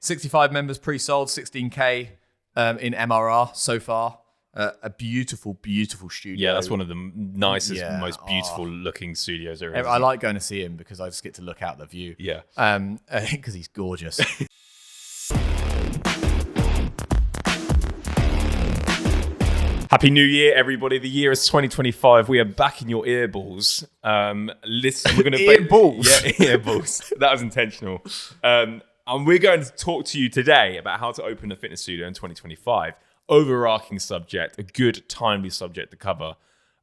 65 members pre-sold, 16K in MRR so far. A beautiful, beautiful studio. Yeah, that's one of the nicest, most beautiful looking studios there is. I like going to see him because I just get to look out the view. Yeah. Because he's gorgeous. Happy New Year, everybody. The year is 2025. We are back in your earballs. Listen, we're going to... Earballs? Yeah, earballs. That was intentional. And we're going to talk to you today about how to open a fitness studio in 2025. Overarching subject, a good, timely subject to cover.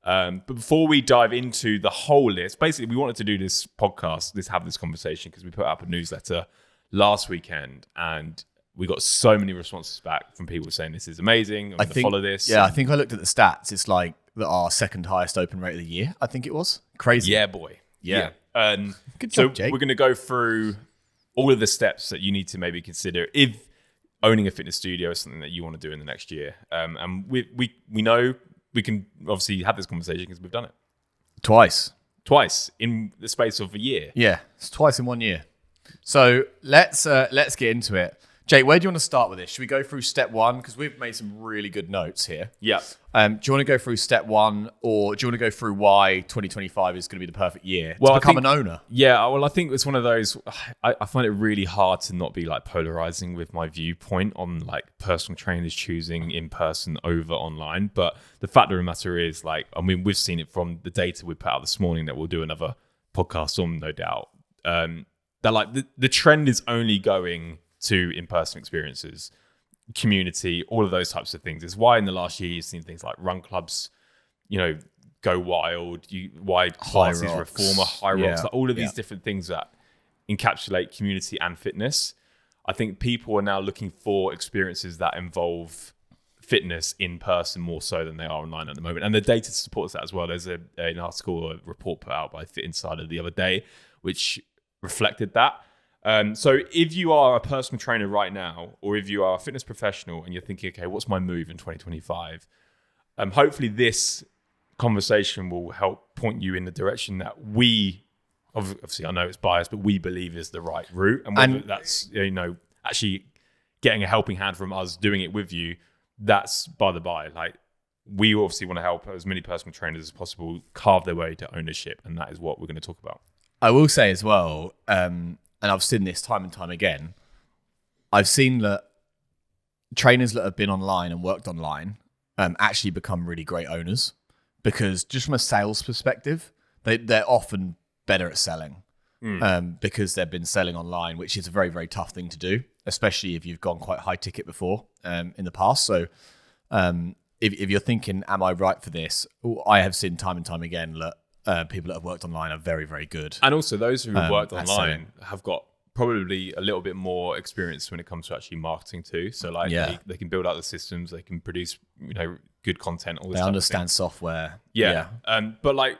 But before we dive into the whole list, basically, we wanted to do this podcast, have this conversation, because we put up a newsletter last weekend, and we got so many responses back from people saying this is amazing. I'm going to follow this. Yeah, I think I looked at the stats. It's like our second highest open rate of the year. I think it was crazy. Yeah, boy. Yeah. Good job, Jake. We're going to go through all of the steps that you need to maybe consider if owning a fitness studio is something that you want to do in the next year. And we know we can obviously have this conversation because we've done it twice in the space of a year. Yeah, it's twice in 1 year. So let's get into it. Jake, where do you want to start with this? Should we go through step one? Because we've made some really good notes here. Yeah. Do you want to go through step one, or do you want to go through why 2025 is going to be the perfect year to become an owner? Yeah, well, I think it's one of those, I find it really hard to not be like polarizing with my viewpoint on like personal trainers choosing in person over online. But the fact of the matter is, like, I mean, we've seen it from the data we put out this morning that we'll do another podcast on, no doubt. That like the trend is only going to in-person experiences, community, all of those types of things. Is why in the last year you've seen things like run clubs, go wild, why classes reformer, high rocks, like all of these different things that encapsulate community and fitness. I think people are now looking for experiences that involve fitness in person more so than they are online at the moment. And the data supports that as well. There's an article or a report put out by Fit Insider the other day, which reflected that. So if you are a personal trainer right now, or if you are a fitness professional and you're thinking, okay, what's my move in 2025? Hopefully this conversation will help point you in the direction that we, obviously I know it's biased, but we believe is the right route. And whether that's, actually getting a helping hand from us doing it with you, that's by the by. Like, we obviously want to help as many personal trainers as possible carve their way to ownership. And that is what we're going to talk about. I will say as well, and I've seen this time and time again, I've seen that trainers that have been online and worked online actually become really great owners, because just from a sales perspective, they're often better at selling because they've been selling online, which is a very, very tough thing to do, especially if you've gone quite high ticket before in the past. So if you're thinking, am I right for this? I have seen time and time again that people that have worked online are very, very good. And also those who have worked online have got probably a little bit more experience when it comes to actually marketing too. So like they can build out the systems, they can produce, good content. All this they understand software. Yeah. But like,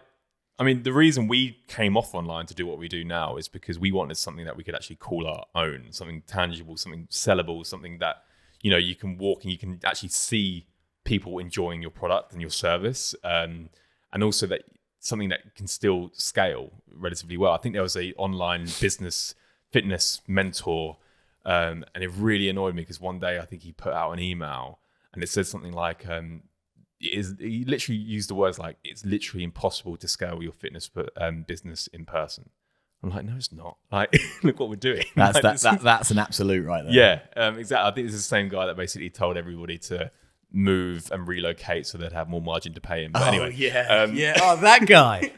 I mean, the reason we came off online to do what we do now is because we wanted something that we could actually call our own, something tangible, something sellable, something that, you can walk and you can actually see people enjoying your product and your service. And also that something that can still scale relatively well. I think there was a online business fitness mentor, and it really annoyed me because one day I think he put out an email and it said something like, he literally used the words like, it's literally impossible to scale your fitness business in person. I'm like, no, it's not. Like, look what we're doing. That's an absolute right there. Yeah, exactly. I think it's the same guy that basically told everybody to move and relocate so they'd have more margin to pay him. But anyway, Oh, that guy.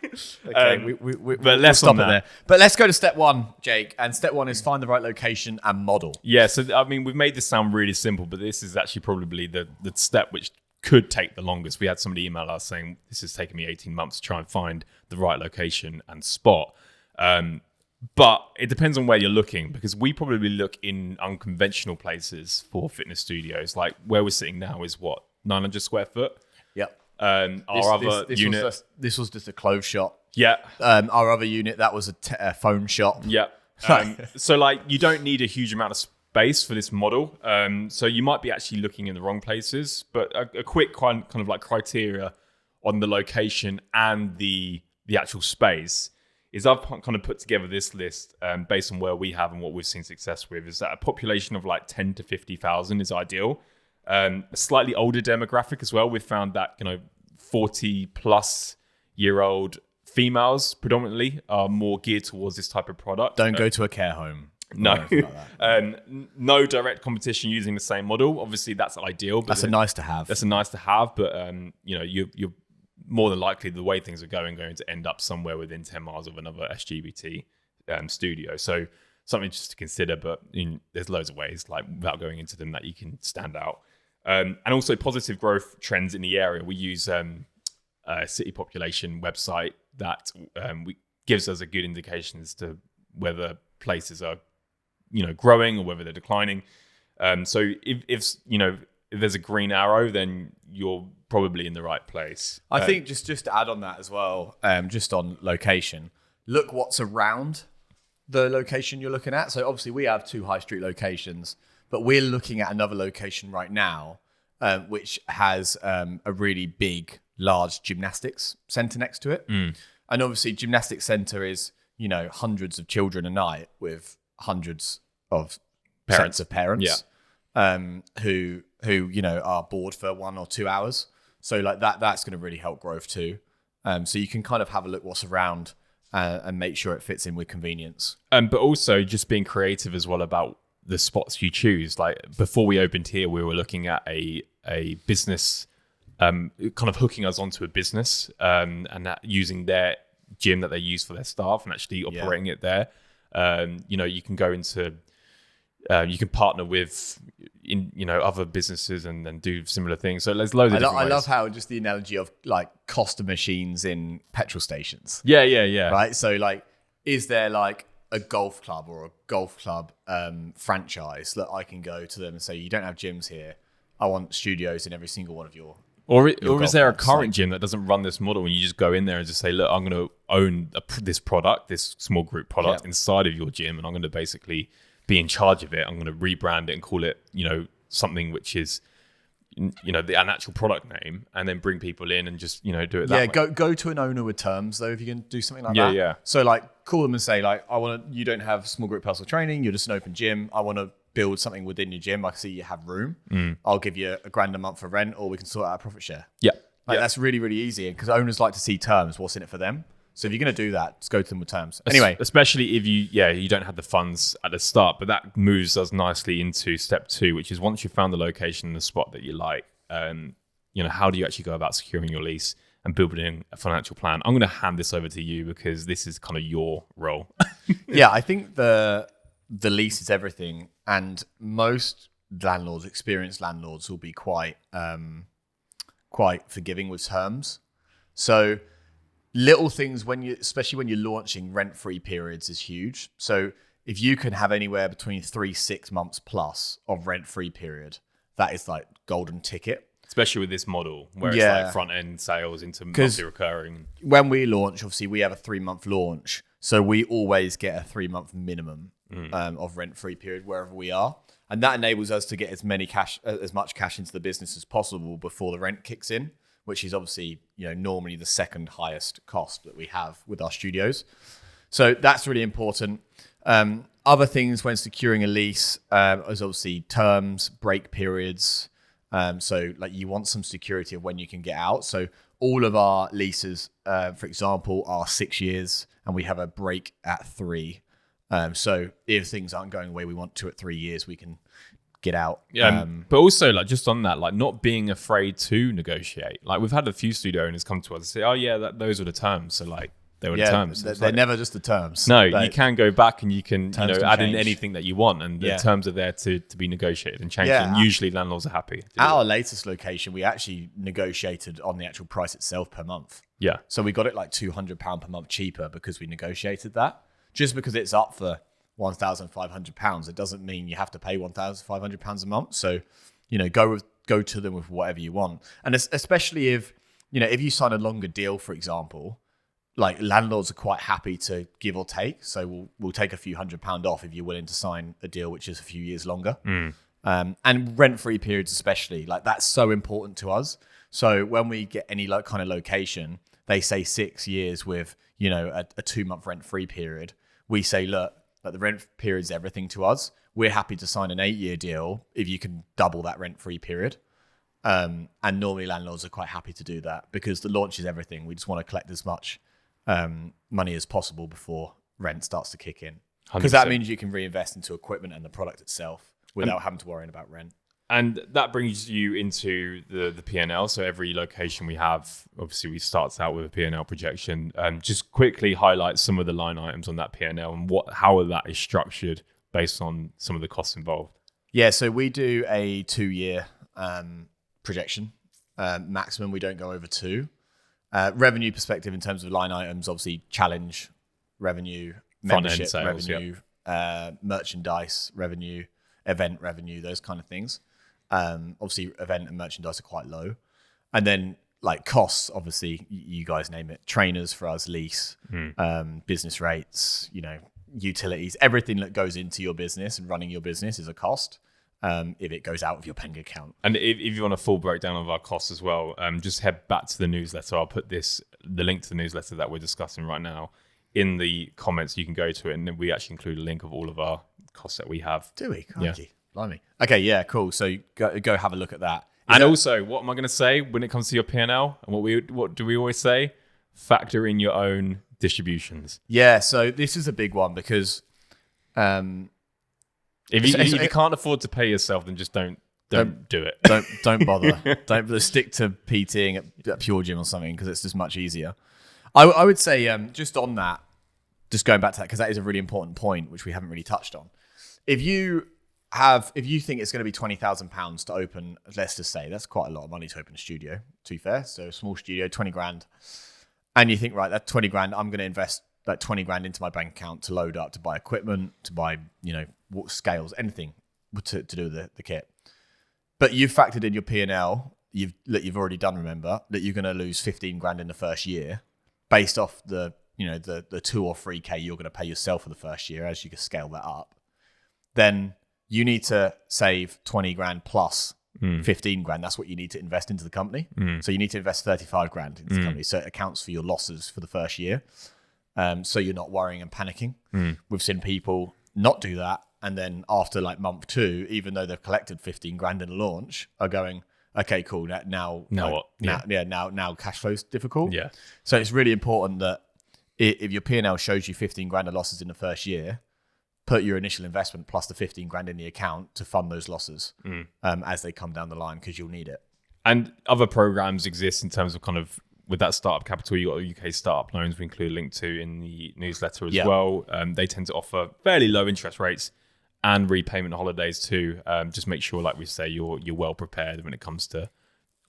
Okay, but let's stop it there. But let's go to step one, Jake. And step one is find the right location and model. Yeah. So I mean, we've made this sound really simple, but this is actually probably the step which could take the longest. We had somebody email us saying this has taken me 18 months to try and find the right location and spot. But it depends on where you're looking, because we probably look in unconventional places for fitness studios. Like where we're sitting now is 900 square foot. Yep. This was just a clothes shop. Yeah. Our other unit, that was a phone shop. Yeah. So like you don't need a huge amount of space for this model. So you might be actually looking in the wrong places, but a quick kind of like criteria on the location and the actual space is I've kind of put together this list based on where we have and what we've seen success with, is that a population of like 10 to 50,000 is ideal. A slightly older demographic as well. We've found that, 40 plus year old females predominantly are more geared towards this type of product. Don't go to a care home. No, no direct competition using the same model. Obviously, that's ideal. But that's a nice to have. That's a nice to have, but you're more than likely, the way things are going to end up somewhere within 10 miles of another SGBT studio. So something just to consider. But there's loads of ways, like without going into them, that you can stand out. And also positive growth trends in the area. We use a city population website that gives us a good indication as to whether places are growing or whether they're declining. So if there's a green arrow, then you're probably in the right place. I think just to add on that as well, just on location, look what's around the location you're looking at. So obviously we have 2 high street locations, but we're looking at another location right now, which has a really big, large gymnastics center next to it. And obviously gymnastics center is, hundreds of children a night with hundreds of sets of parents who are bored for 1 or 2 hours. So like that's going to really help growth too. So you can kind of have a look what's around and make sure it fits in with convenience. But also just being creative as well about the spots you choose. Like before we opened here, we were looking at a business, kind of hooking us onto a business, and that using their gym that they use for their staff and actually operating it there. You can go into, you can partner with, other businesses and then do similar things. So there's loads of different ways. I love how just the analogy of like Costa machines in petrol stations. Yeah. Right. So like, is there like a golf club or a golf club franchise that I can go to them and say, you don't have gyms here. I want studios in every single one of your. Or is there a current gym that doesn't run this model and you just go in there and just say, look, I'm going to own this product, this small group product inside of your gym, and I'm going to basically be in charge of it. I'm going to rebrand it and call it, something which is, an actual product name, and then bring people in and just, do it that way. Go to an owner with terms though, if you can do something like that. Yeah. So like call them and say like, you don't have small group personal training. You're just an open gym. I want to build something within your gym. I see you have room. I'll give you $1,000 a month for rent, or we can sort out a profit share. That's really, really easy, because owners like to see terms, what's in it for them. So if you're going to do that, just go to them with terms. Anyway, especially if you don't have the funds at the start, but that moves us nicely into step 2, which is once you've found the location and the spot that you like, how do you actually go about securing your lease and building a financial plan? I'm going to hand this over to you because this is kind of your role. I think the lease is everything, and most landlords, experienced landlords, will be quite forgiving with terms. So little things especially when you're launching, rent-free periods is huge. So if you can have anywhere between 3-6 months plus of rent-free period, that is like golden ticket. Especially with this model where it's like front-end sales into monthly recurring. When we launch, obviously we have a 3-month launch. So we always get a 3-month minimum of rent-free period wherever we are. And that enables us to get as much cash into the business as possible before the rent kicks in, which is obviously, normally the second highest cost that we have with our studios. So that's really important. Other things when securing a lease is obviously terms, break periods. So like you want some security of when you can get out. So all of our leases, for example, are 6 years, and we have a break at 3. So if things aren't going the way we want to at 3 years, we can get out. But also like just on that, like not being afraid to negotiate. Like we've had a few studio owners come to us and say, oh yeah, those are the terms. So like they were the terms. They're never just the terms. No, you can go back and you can add in anything that you want, and the terms are there to be negotiated and changed. And usually landlords are happy. At our latest location, we actually negotiated on the actual price itself per month. Yeah. So we got it like £200 per month cheaper because we negotiated that. Just because it's up for £1,500, it doesn't mean you have to pay £1,500 a month. So, go to them with whatever you want. And especially if you sign a longer deal, for example, like landlords are quite happy to give or take. So we'll take a few £100 off if you're willing to sign a deal which is a few years longer. And rent-free periods especially, like that's so important to us. So when we get any kind of location, they say 6 years with, a 2-month rent-free period, we say, look, like the rent period is everything to us. We're happy to sign an 8-year deal if you can double that rent-free period. And normally landlords are quite happy to do that because the launch is everything. We just want to collect as much money as possible before rent starts to kick in. Because that means you can reinvest into equipment and the product itself without having to worry about rent. And that brings you into the P&L. So every location we have, obviously we start out with a P&L projection. Just quickly highlight some of the line items on that P&L and how that is structured based on some of the costs involved. Yeah, so we do a 2-year projection. Maximum, we don't go over 2. Revenue perspective in terms of line items, obviously challenge revenue, membership sales, revenue, merchandise revenue, event revenue, those kind of things. Obviously event and merchandise are quite low. And then like costs, obviously you guys name it, trainers for us, lease, business rates, utilities, everything that goes into your business and running your business is a cost. If it goes out of your bank account. And if you want a full breakdown of our costs as well, just head back to the newsletter. I'll put the link to the newsletter that we're discussing right now in the comments. You can go to it, and then we actually include a link of all of our costs that we have. Do we? Cardy. Yeah. Blimey. Okay, yeah, cool. So go have a look at that. Also, what am I going to say when it comes to your P&L? And what do we always say? Factor in your own distributions. Yeah, so this is a big one because if you can't afford to pay yourself, then just don't do it. Don't bother. Don't bother. Stick to PTing at Pure Gym or something because it's just much easier. I would say just on that, just going back to that because that is a really important point which we haven't really touched on. If you think it's going to be £20,000 to open, let's just say that's quite a lot of money to open a studio. To be fair, so a small studio, 20 grand, and you think right, that 20 grand, I'm going to invest that 20 grand into my bank account to load up, to buy equipment, to buy scales, anything to do with the kit. But you've factored in your P&L. You've already done. Remember that you're going to lose 15 grand in the first year, based off the 2 or 3K you're going to pay yourself for the first year as you can scale that up. Then you need to save 20 grand plus 15 grand. That's what you need to invest into the company. So you need to invest 35 grand into the company. So it accounts for your losses for the first year. So you're not worrying and panicking. We've seen people not do that. And then after like month 2, even though they've collected 15 grand in a launch, are going, okay, cool. Now what? Now cash flow's difficult. Yeah. So it's really important that if your P&L shows you 15 grand of losses in the first year, put your initial investment plus the 15 grand in the account to fund those losses as they come down the line because you'll need it. And other programs exist in terms of kind of with that startup capital. You got UK startup loans we include a link to in the newsletter as well. They tend to offer fairly low interest rates and repayment holidays too. Just make sure, like we say, you're well prepared when it comes to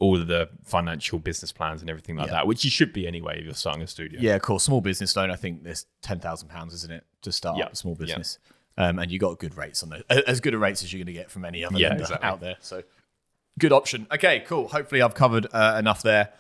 all of the financial business plans and everything like that, which you should be anyway if you're starting a studio. Yeah, cool. Small business loan, I think there's £10,000, isn't it, to start up a small business. And you got good rates on those, as good a rates as you're going to get from any other lender out there. So good option. Okay, cool. Hopefully I've covered enough there.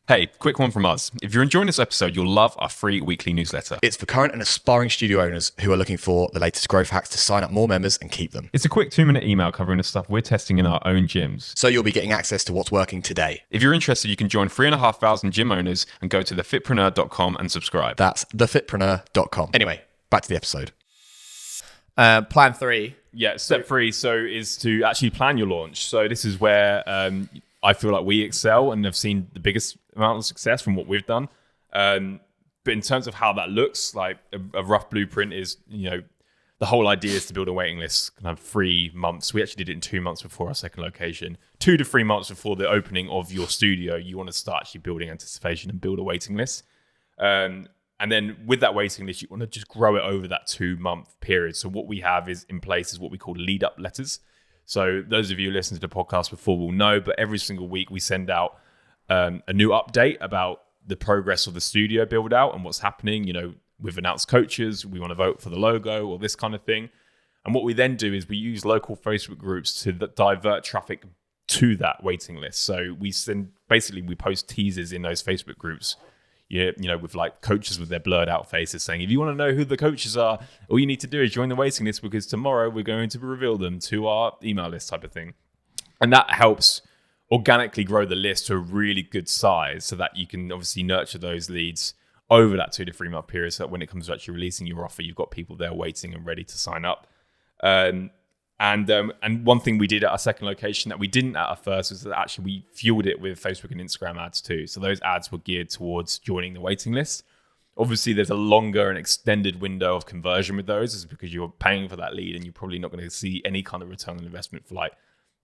Hey, quick one from us. If you're enjoying this episode, you'll love our free weekly newsletter. It's for current and aspiring studio owners who are looking for the latest growth hacks to sign up more members and keep them. It's a quick 2-minute email covering the stuff we're testing in our own gyms. So you'll be getting access to what's working today. If you're interested, you can join 3,500 gym owners and go to thefitpreneur.com and subscribe. That's thefitpreneur.com. Anyway, back to the episode. Plan 3. Yeah, step 3 is to actually plan your launch. So this is where I feel like we excel and have seen the biggest amount of success from what we've done. But in terms of how that looks, like a rough blueprint is, the whole idea is to build a waiting list kind of 3 months. We actually did it in 2 months before our second location. 2 to 3 months before the opening of your studio, you want to start actually building anticipation and build a waiting list. And then with that waiting list, you want to just grow it over that 2-month period. So what we have is in place is what we call lead up letters. So those of you who listened to the podcast before will know, but every single week we send out a new update about the progress of the studio build out and what's happening. We've announced coaches, we want to vote for the logo or this kind of thing. And what we then do is we use local Facebook groups to divert traffic to that waiting list. So we post teasers in those Facebook groups, with like coaches with their blurred out faces saying, if you want to know who the coaches are, all you need to do is join the waiting list because tomorrow we're going to reveal them to our email list type of thing. And that helps organically grow the list to a really good size so that you can obviously nurture those leads over that 2 to 3 month period, so that when it comes to actually releasing your offer, you've got people there waiting and ready to sign up. And one thing we did at our second location that we didn't at our first was that actually we fueled it with Facebook and Instagram ads too. So those ads were geared towards joining the waiting list. Obviously, there's a longer and extended window of conversion with those, is because you're paying for that lead and you're probably not going to see any kind of return on investment for like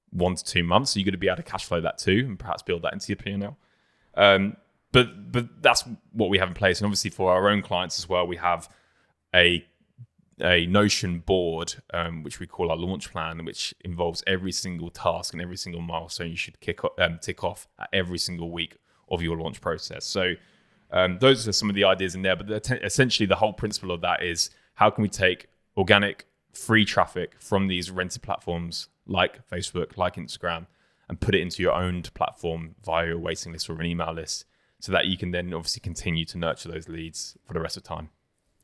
1 to 2 months. So you're going to be able to cash flow that too and perhaps build that into your P&L. But that's what we have in place. And obviously for our own clients as well, we have a Notion board, which we call our launch plan, which involves every single task and every single milestone you should tick off at every single week of your launch process. So those are some of the ideas in there. But essentially the whole principle of that is, how can we take organic free traffic from these rented platforms like Facebook, like Instagram, and put it into your owned platform via a waiting list or an email list, so that you can then obviously continue to nurture those leads for the rest of time.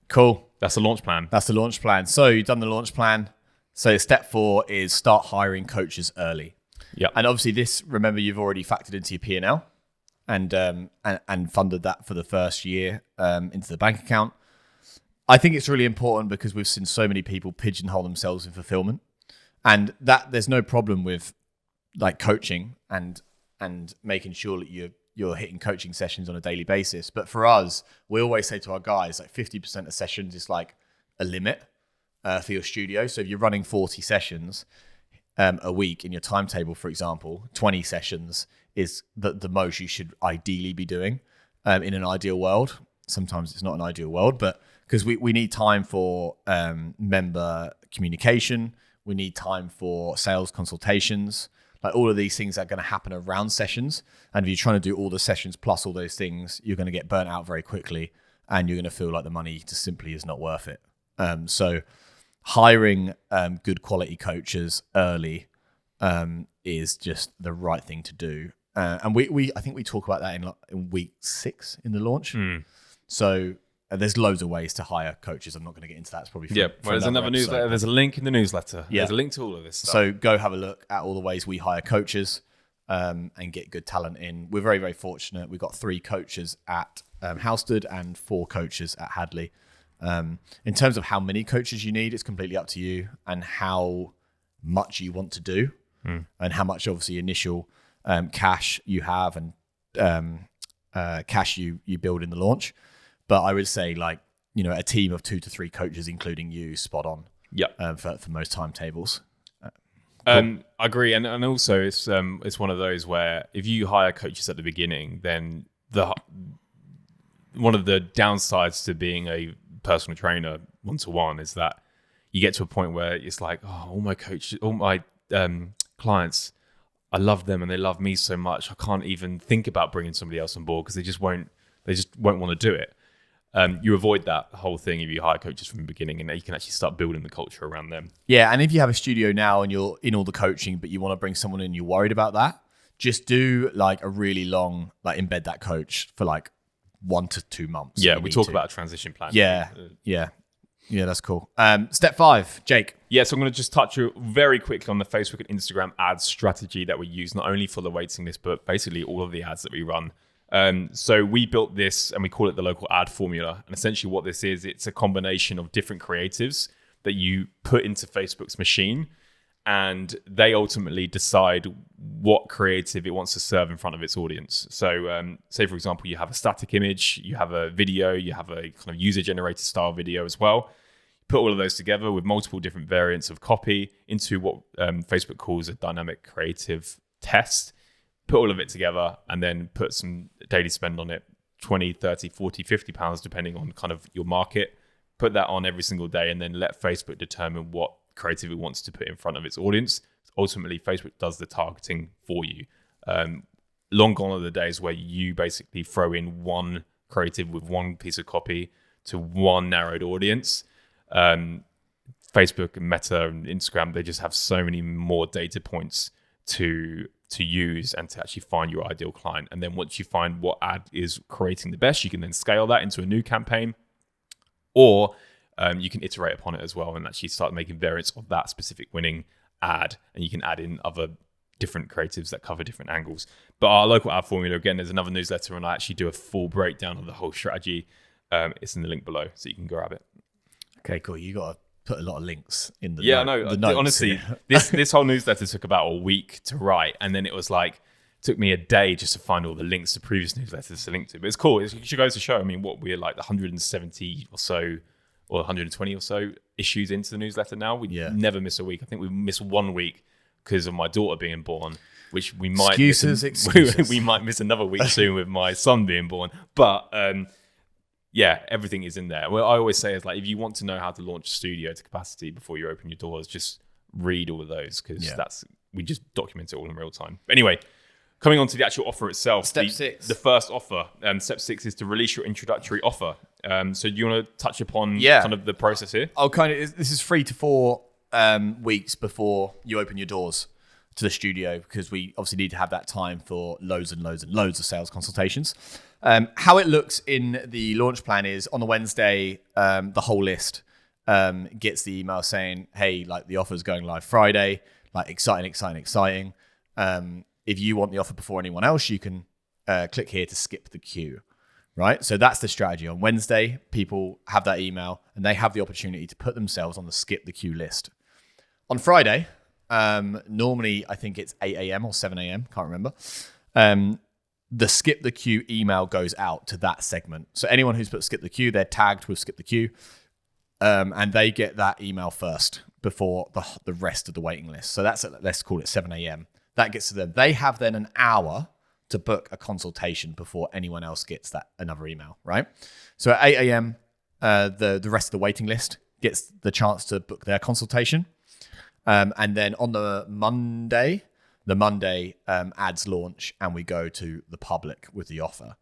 Cool. That's the launch plan. That's the launch plan. So you've done the launch plan. So step 4 is start hiring coaches early. Yeah. And obviously this, remember, you've already factored into your P&L and funded that for the first year into the bank account. I think it's really important because we've seen so many people pigeonhole themselves in fulfillment, and that there's no problem with like coaching and making sure that you're hitting coaching sessions on a daily basis. But for us, we always say to our guys, like 50% of sessions is like a limit for your studio. So if you're running 40 sessions a week in your timetable, for example, 20 sessions is the most you should ideally be doing in an ideal world. Sometimes it's not an ideal world, but because we need time for member communication, we need time for sales consultations, like all of these things are going to happen around sessions. And if you're trying to do all the sessions plus all those things, you're going to get burnt out very quickly, and you're going to feel like the money just simply is not worth it. So hiring good quality coaches early is just the right thing to do. And I think we talk about that in week 6 in the launch. So there's loads of ways to hire coaches. I'm not going to get into that. It's probably there's another newsletter. There's a link in the newsletter. Yeah. There's a link to all of this stuff. So go have a look at all the ways we hire coaches and get good talent in. We're very, very fortunate. We've got 3 coaches at Halstead and 4 coaches at Hadley. In terms of how many coaches you need, it's completely up to you and how much you want to do and how much obviously initial cash you have and cash you build in the launch. But I would say, like, you know, a team of 2 to 3 coaches, including you, spot on. Yeah. For most timetables. I agree, and also it's one of those where if you hire coaches at the beginning, then one of the downsides to being a personal trainer one-to-one is that you get to a point where it's like, oh, all my coaches, all my clients, I love them and they love me so much, I can't even think about bringing somebody else on board because they just won't want to do it. You avoid that whole thing if you hire coaches from the beginning, and you can actually start building the culture around them. Yeah, and if you have a studio now and you're in all the coaching, but you want to bring someone in, you're worried about that, just do like a really long, like embed that coach for like 1 to 2 months. Yeah, we talk about a transition plan. Yeah, that's cool. Step 5, Jake. Yeah, so I'm going to just touch very quickly on the Facebook and Instagram ads strategy that we use, not only for the waiting list, but basically all of the ads that we run. So we built this and we call it the local ad formula. And essentially what this is, it's a combination of different creatives that you put into Facebook's machine, and they ultimately decide what creative it wants to serve in front of its audience. So say, for example, you have a static image, you have a video, you have a kind of user-generated style video as well. Put all of those together with multiple different variants of copy into what Facebook calls a dynamic creative test. Put all of it together and then put some daily spend on it, 20, 30, 40, 50 pounds, depending on kind of your market. Put that on every single day and then let Facebook determine what creative it wants to put in front of its audience. Ultimately, Facebook does the targeting for you. Long gone are the days where you basically throw in one creative with one piece of copy to one narrowed audience. Facebook and Meta and Instagram, they just have so many more data points to use and to actually find your ideal client. And then once you find what ad is creating the best, you can then scale that into a new campaign, or you can iterate upon it as well and actually start making variants of that specific winning ad. And you can add in other different creatives that cover different angles. But our local ad formula, again, there's another newsletter and I actually do a full breakdown of the whole strategy. It's in the link below, so you can grab it. Okay, cool. You got to put a lot of links in the the notes. Honestly, this whole newsletter took about a week to write, and then it was like took me a day just to find all the links to previous newsletters to link to. But it's cool. It should go to show. I mean, what we're like 170 or so, or 120 or so issues into the newsletter now. We never miss a week. I think we missed 1 week because of my daughter being born, which we might excuses. We might miss another week soon with my son being born. But everything is in there. What I always say is like, if you want to know how to launch a studio to capacity before you open your doors, just read all of those because we just document it all in real time. But anyway, coming on to the actual offer itself. Step 6. The first offer. Step 6 is to release your introductory offer. So do you want to touch upon kind of the process here? This is 3 to 4 weeks before you open your doors to the studio, because we obviously need to have that time for loads and loads and loads of sales consultations. How it looks in the launch plan is on the Wednesday, the whole list gets the email saying, hey, like the offer's going live Friday, like exciting. If you want the offer before anyone else, you can click here to skip the queue, right? So that's the strategy. On Wednesday, people have that email and they have the opportunity to put themselves on the skip the queue list. On Friday, normally I think it's 8 a.m. or 7 a.m., can't remember. The skip the queue email goes out to that segment. So anyone who's put skip the queue, they're tagged with skip the queue, and they get that email first before the rest of the waiting list. So that's let's call it 7 a.m. That gets to them. They have then an hour to book a consultation before anyone else gets another email, right? So at 8 a.m., the rest of the waiting list gets the chance to book their consultation. And then on the Monday ads launch and we go to the public with the offer.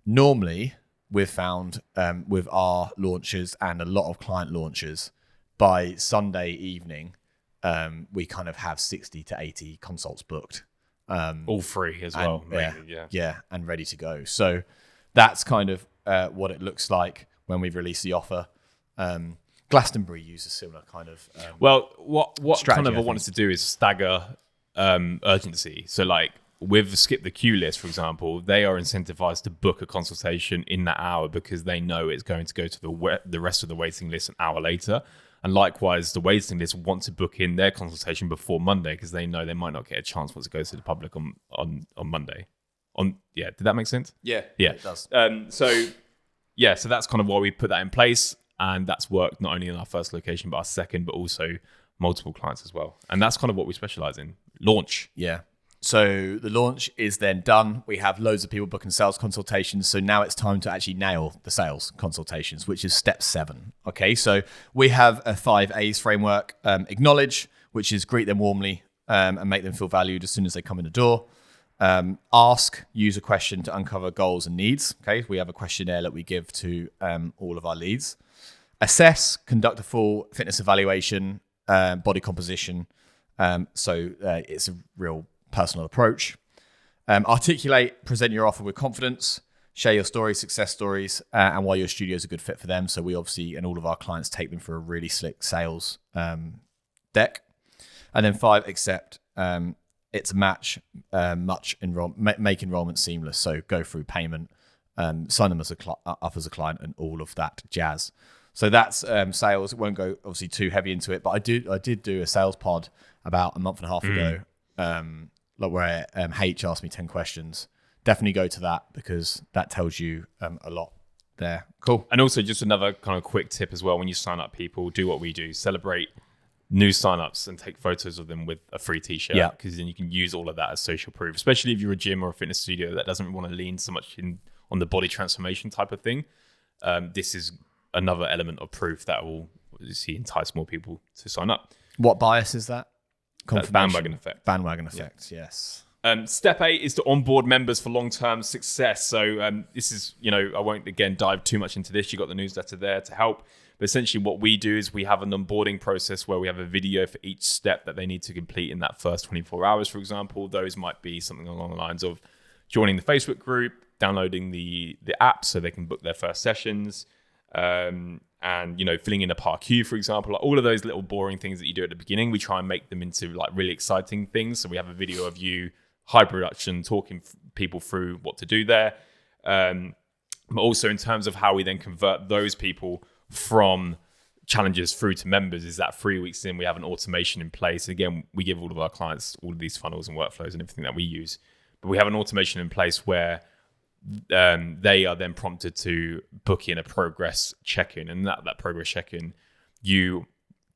Normally, we've found with our launches and a lot of client launches, by Sunday evening, we kind of have 60 to 80 consults booked. All free as well. And ready to go. So that's kind of what it looks like when we've released the offer. Glastonbury use a similar kind of what strategy, kind of I wanted to do is stagger urgency. So like with Skip the Queue list, for example, they are incentivized to book a consultation in that hour because they know it's going to go to the rest of the waiting list an hour later. And likewise, the waiting list want to book in their consultation before Monday because they know they might not get a chance once it goes to the public on Monday. Did that make sense? Yeah, it does. So that's kind of why we put that in place. And that's worked not only in our first location, but our second, but also multiple clients as well. And that's kind of what we specialize in. Launch. Yeah. So the launch is then done. We have loads of people booking sales consultations. So now it's time to actually nail the sales consultations, which is step 7. Okay. So we have a 5 A's framework. Acknowledge, which is greet them warmly and make them feel valued as soon as they come in the door. Ask, use a question to uncover goals and needs. Okay. We have a questionnaire that we give to all of our leads. Assess, conduct a full fitness evaluation, body composition. So it's a real personal approach. Articulate, present your offer with confidence, share your stories, success stories, and why your studio is a good fit for them. So we obviously, and all of our clients take them for a really slick sales deck. And then 5, accept. It's a match, make enrollment seamless. So go through payment, sign them up as a client and all of that jazz. So that's sales. It won't go obviously too heavy into it, but I did do a sales pod about a month and a half ago, where H asked me 10 questions. Definitely go to that because that tells you a lot there. Cool. And also just another kind of quick tip as well. When you sign up people, do what we do. Celebrate new signups and take photos of them with a free t-shirt. Yeah. Because then you can use all of that as social proof, especially if you're a gym or a fitness studio that doesn't want to lean so much on the body transformation type of thing. This is another element of proof that will entice more people to sign up. What bias is that? That's bandwagon effect. Bandwagon effect, yes. Step 8 is to onboard members for long-term success. So this is, I won't again dive too much into this. You got the newsletter there to help. But essentially what we do is we have an onboarding process where we have a video for each step that they need to complete in that first 24 hours, for example. Those might be something along the lines of joining the Facebook group, downloading the app so they can book their first sessions, and filling in a par queue, for example. Like all of those little boring things that you do at the beginning, we try and make them into like really exciting things. So we have a video of you, high production, talking people through what to do there. but also in terms of how we then convert those people from challengers through to members, is that 3 weeks in, we have an automation in place. Again, we give all of our clients all of these funnels and workflows and everything that we use, but we have an automation in place where they are then prompted to book in a progress check-in, and that progress check-in, you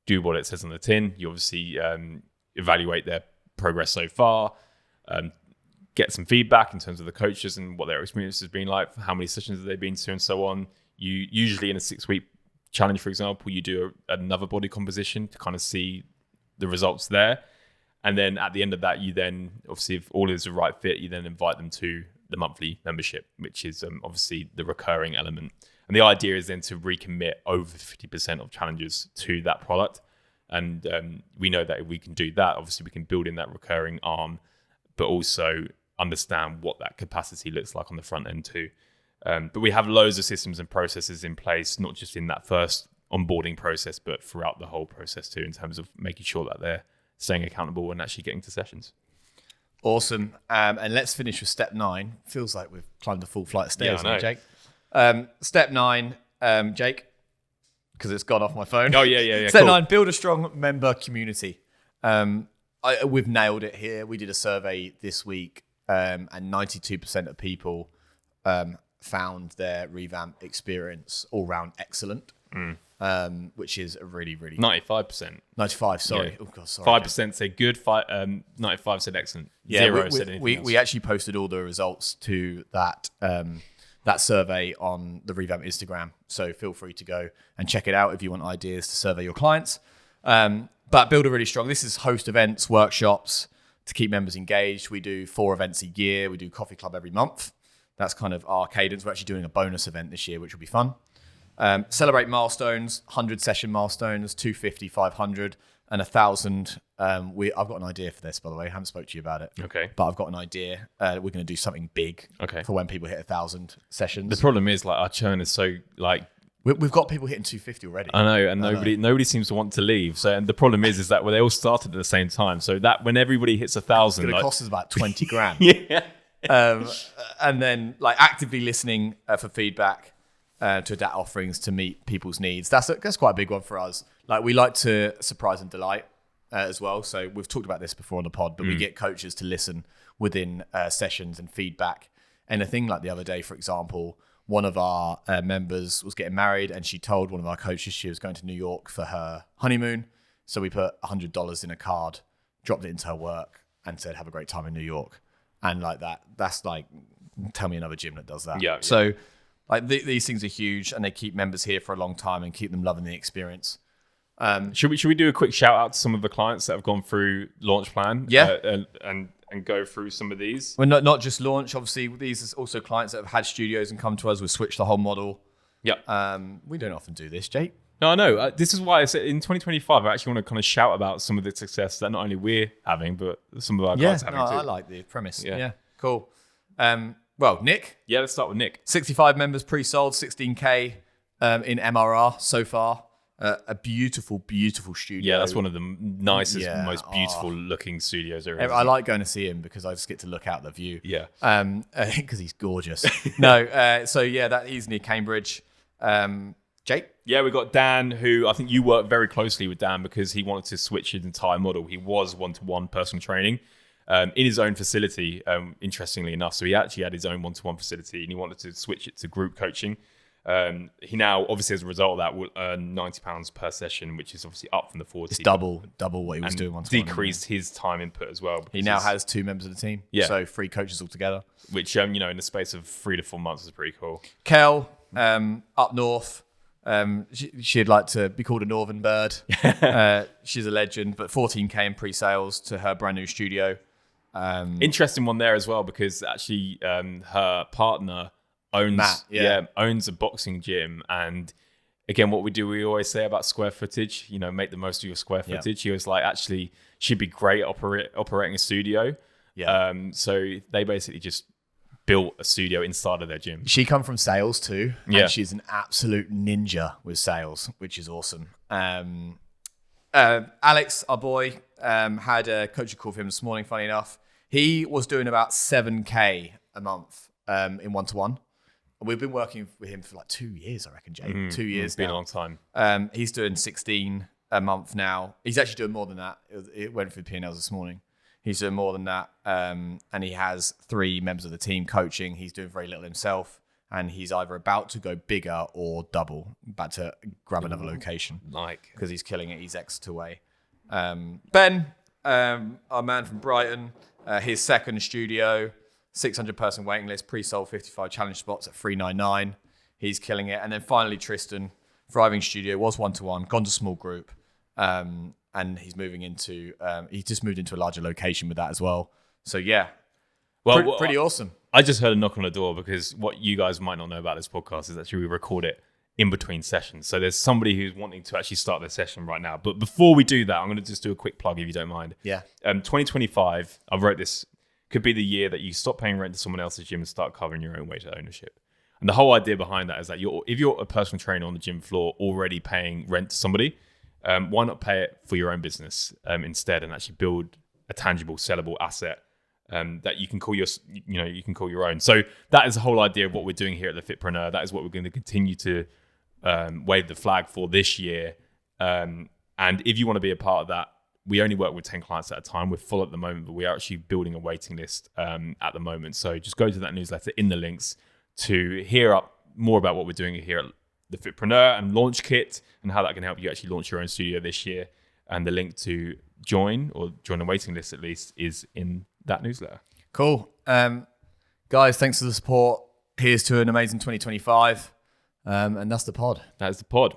do what it says on the tin. You obviously evaluate their progress so far, get some feedback in terms of the coaches and what their experience has been like, how many sessions have they been to, and so on. You usually in a 6-week challenge, for example, you do another body composition to kind of see the results there. And then at the end of that, you then, obviously, if all is the right fit, you then invite them to the monthly membership, which is obviously the recurring element. And the idea is then to recommit over 50% of challengers to that product. And we know that if we can do that, obviously we can build in that recurring arm, but also understand what that capacity looks like on the front end too. But we have loads of systems and processes in place, not just in that first onboarding process, but throughout the whole process too, in terms of making sure that they're staying accountable and actually getting to sessions. Awesome. And let's finish with step 9. Feels like we've climbed a full flight of stairs, Yeah, I know. Jake. Step 9, Jake, because it's gone off my phone. Oh, yeah. Step Cool. 9, build a strong member community. We've nailed it here. We did a survey this week, and 92% of people found their revamp experience all round excellent, which is a really, really 95%. 95. Sorry, Yeah. oh god, sorry. 5% say good, 95 said excellent. Yeah, Zero said anything else. we actually posted all the results to that that survey on the Revamp Instagram. So feel free to go and check it out if you want ideas to survey your clients. But build a really strong. This is host events, workshops to keep members engaged. We do 4 events a year. We do coffee club every month. That's kind of our cadence. We're actually doing a bonus event this year, which will be fun. Celebrate milestones, 100 session milestones, 250, 500, and 1,000. I've got an idea for this, by the way. I haven't spoke to you about it. Okay. But I've got an idea. We're going to do something big for when people hit 1,000 sessions. The problem is, like, our churn is so, like, We've got people hitting 250 already. I know, and nobody seems to want to leave. So, and the problem is that they all started at the same time. So that when everybody hits 1,000, it's going to cost us about 20 grand. Yeah. And then like actively listening for feedback to adapt offerings to meet people's needs. That's quite a big one for us. Like we like to surprise and delight as well. So we've talked about this before on the pod, but we get coaches to listen within sessions and feedback. And a thing like the other day, for example, one of our members was getting married and she told one of our coaches she was going to New York for her honeymoon. So we put $100 in a card, dropped it into her work and said, have a great time in New York. And like that's like, tell me another gym that does that. Yeah. So like these things are huge and they keep members here for a long time and keep them loving the experience. Should we do a quick shout out to some of the clients that have gone through launch plan? Yeah. And go through some of these. Well, not just launch. Obviously, these are also clients that have had studios and come to us. We've switched the whole model. Yeah. We don't often do this, Jake. No, I know. This is why I said in 2025, I actually want to kind of shout about some of the success that not only we're having, but some of our guys having too. I like the premise. Yeah. Yeah, cool. Well, Nick, Yeah, let's start with Nick. 65 members pre-sold, 16K in MRR so far. A beautiful, beautiful studio. Yeah, that's one of the nicest, Yeah. most beautiful looking studios there is. I like going to see him because I just get to look out the view. Yeah. Because he's gorgeous. No, so yeah, he's near Cambridge. Jake? Yeah, we got Dan, who I think you work very closely with Dan because he wanted to switch his entire model. He was one-to-one personal training in his own facility, interestingly enough. So he actually had his own one-to-one facility and he wanted to switch it to group coaching. He now, obviously, as a result of that, will earn £90 per session, which is obviously up from the 40. It's double what he was doing once. Decreased his time input as well. He now has 2 members of the team. Yeah. So 3 coaches altogether. Which, in the space of 3 to 4 months is pretty cool. Kel, up north. She'd like to be called a northern bird. She's a legend, but 14K in pre-sales to her brand new studio. Interesting one there as well, because actually her partner owns Matt, owns a boxing gym, and again, what we always say about square footage, make the most of your square footage. He was like, actually, she'd be great at operating a studio. Yeah. So they basically just built a studio inside of their gym. She come from sales too. Yeah. And she's an absolute ninja with sales, which is awesome. Alex, our boy, had a coaching call for him this morning, funny enough. He was doing about 7K a month in one-to-one We've been working with him for like 2 years, I reckon, Jay. 2 years. It's been a long time. He's doing 16 a month now. He's actually doing more than that. It went through P&Ls this morning. He's doing more than that. And he has 3 members of the team coaching. He's doing very little himself. And he's either about to go bigger or double, about to grab another location. Because he's killing it. He's X to A. Ben, our man from Brighton, his second studio, 600 person waiting list, pre-sold 55 challenge spots at 399. He's killing it. And then finally, Tristan, thriving studio, was one-to-one, gone to small group. And he's moving into, he just moved into a larger location with that as well. So yeah, pretty awesome. I just heard a knock on the door because what you guys might not know about this podcast is actually we record it in between sessions. So there's somebody who's wanting to actually start their session right now. But before we do that, I'm going to just do a quick plug if you don't mind. Yeah. 2025, I wrote this, could be the year that you stop paying rent to someone else's gym and start covering your own way to ownership. And the whole idea behind that is that if you're a personal trainer on the gym floor already paying rent to somebody, why not pay it for your own business instead and actually build a tangible, sellable asset that you can call your own. So that is the whole idea of what we're doing here at the Fitpreneur. That is what we're going to continue to wave the flag for this year. And if you want to be a part of that, we only work with 10 clients at a time. We're full at the moment, but we are actually building a waiting list at the moment. So just go to that newsletter in the links to hear up more about what we're doing here at the Fitpreneur and Launch Kit and how that can help you actually launch your own studio this year. And the link to join the waiting list at least is in that newsletter. Cool. Guys, thanks for the support. Here's to an amazing 2025. And that's the pod. That is the pod.